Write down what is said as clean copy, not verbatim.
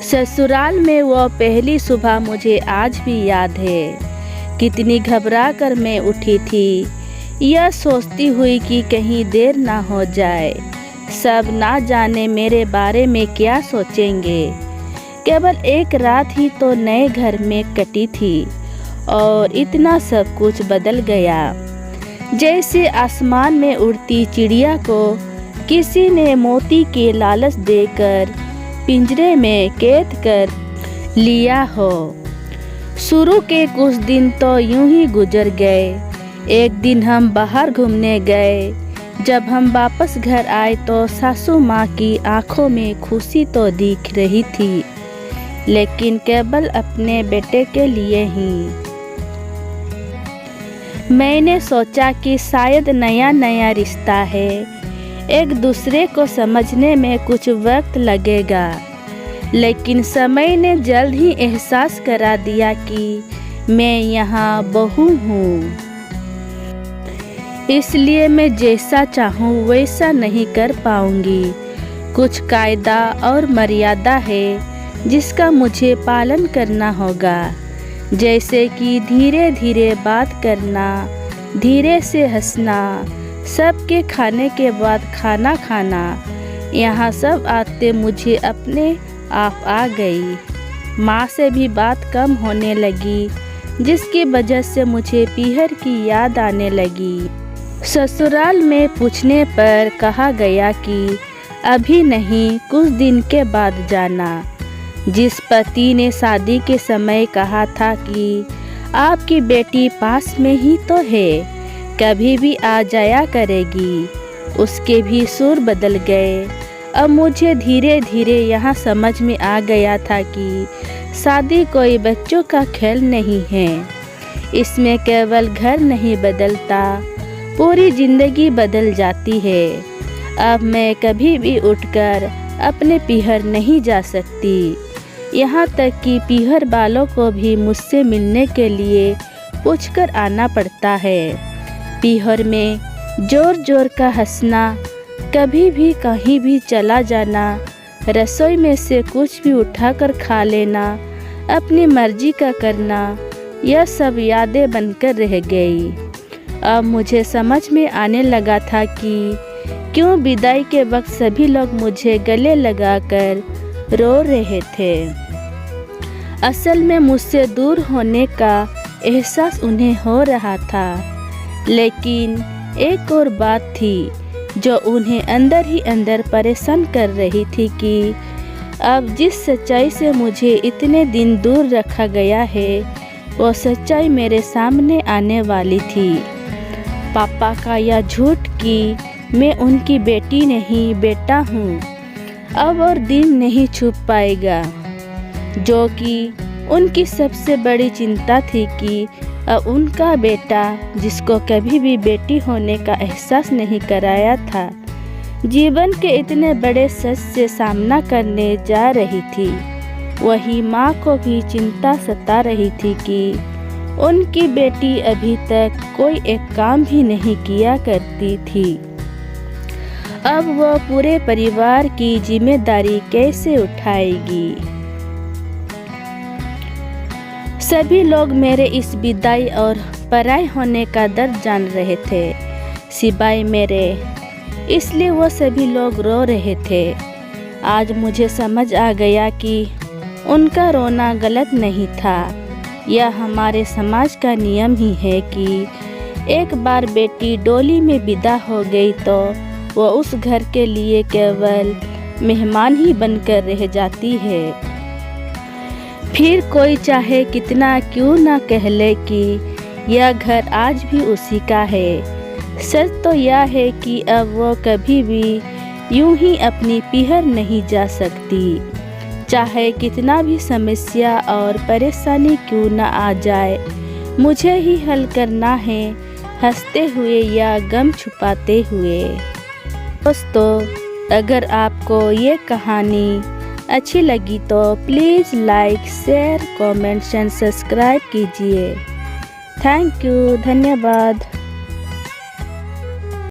ससुराल में वो पहली सुबह मुझे आज भी याद है। कितनी घबरा कर मैं उठी थी, यह सोचती हुई कि कहीं देर ना हो जाए। सब ना जाने मेरे बारे में क्या सोचेंगे। केवल एक रात ही तो नए घर में कटी थी और इतना सब कुछ बदल गया। जैसे आसमान में उड़ती चिड़िया को किसी ने मोती के लालच देकर पिंजरे में कैद कर लिया हो। शुरू के कुछ दिन तो यूं ही गुजर गए। एक दिन हम बाहर घूमने गए। जब हम वापस घर आए तो सासू माँ की आंखों में खुशी तो दिख रही थी, लेकिन केवल अपने बेटे के लिए ही। मैंने सोचा कि शायद नया नया रिश्ता है, एक दूसरे को समझने में कुछ वक्त लगेगा। लेकिन समय ने जल्द ही एहसास करा दिया कि मैं यहाँ बहू हूँ, इसलिए मैं जैसा चाहूँ वैसा नहीं कर पाऊँगी। कुछ कायदा और मर्यादा है जिसका मुझे पालन करना होगा, जैसे कि धीरे धीरे बात करना, धीरे से हंसना, सबके खाने के बाद खाना खाना। यहाँ सब आते मुझे अपने आप आ गई। माँ से भी बात कम होने लगी, जिसकी वजह से मुझे पीहर की याद आने लगी। ससुराल में पूछने पर कहा गया कि अभी नहीं, कुछ दिन के बाद जाना। जिस पति ने शादी के समय कहा था कि आपकी बेटी पास में ही तो है, कभी भी आ जाया करेगी, उसके भी सुर बदल गए। अब मुझे धीरे धीरे यहाँ समझ में आ गया था कि शादी कोई बच्चों का खेल नहीं है। इसमें केवल घर नहीं बदलता, पूरी जिंदगी बदल जाती है। अब मैं कभी भी उठकर अपने पीहर नहीं जा सकती, यहाँ तक कि पीहर वालों को भी मुझसे मिलने के लिए पूछकर आना पड़ता है। पीहर में जोर जोर का हंसना, कभी भी कहीं भी चला जाना, रसोई में से कुछ भी उठाकर खा लेना, अपनी मर्जी का करना, यह सब यादें बनकर रह गई। अब मुझे समझ में आने लगा था कि क्यों विदाई के वक्त सभी लोग मुझे गले लगाकर रो रहे थे। असल में मुझसे दूर होने का एहसास उन्हें हो रहा था, लेकिन एक और बात थी जो उन्हें अंदर ही अंदर परेशान कर रही थी कि अब जिस सच्चाई से मुझे इतने दिन दूर रखा गया है, वो सच्चाई मेरे सामने आने वाली थी। पापा का यह झूठ कि मैं उनकी बेटी नहीं बेटा हूँ, अब और दिन नहीं छुप पाएगा। जो कि उनकी सबसे बड़ी चिंता थी कि उनका बेटा, जिसको कभी भी बेटी होने का एहसास नहीं कराया था, जीवन के इतने बड़े सच से सामना करने जा रही थी। वही माँ को भी चिंता सता रही थी कि उनकी बेटी अभी तक कोई एक काम भी नहीं किया करती थी। अब वो पूरे परिवार की जिम्मेदारी कैसे उठाएगी। सभी लोग मेरे इस विदाई और पराई होने का दर्द जान रहे थे, सिवाय मेरे, इसलिए वो सभी लोग रो रहे थे। आज मुझे समझ आ गया कि उनका रोना गलत नहीं था। यह हमारे समाज का नियम ही है कि एक बार बेटी डोली में विदा हो गई तो वो उस घर के लिए केवल मेहमान ही बनकर रह जाती है। फिर कोई चाहे कितना क्यों ना कह ले कि यह घर आज भी उसी का है। सच तो यह है कि अब वो कभी भी यूं ही अपनी पीहर नहीं जा सकती, चाहे कितना भी समस्या और परेशानी क्यों ना आ जाए। मुझे ही हल करना है, हंसते हुए या गम छुपाते हुए। दोस्तों, अगर आपको ये कहानी अच्छी लगी तो please like, share, comments and subscribe कीजिए। थैंक यू, धन्यवाद।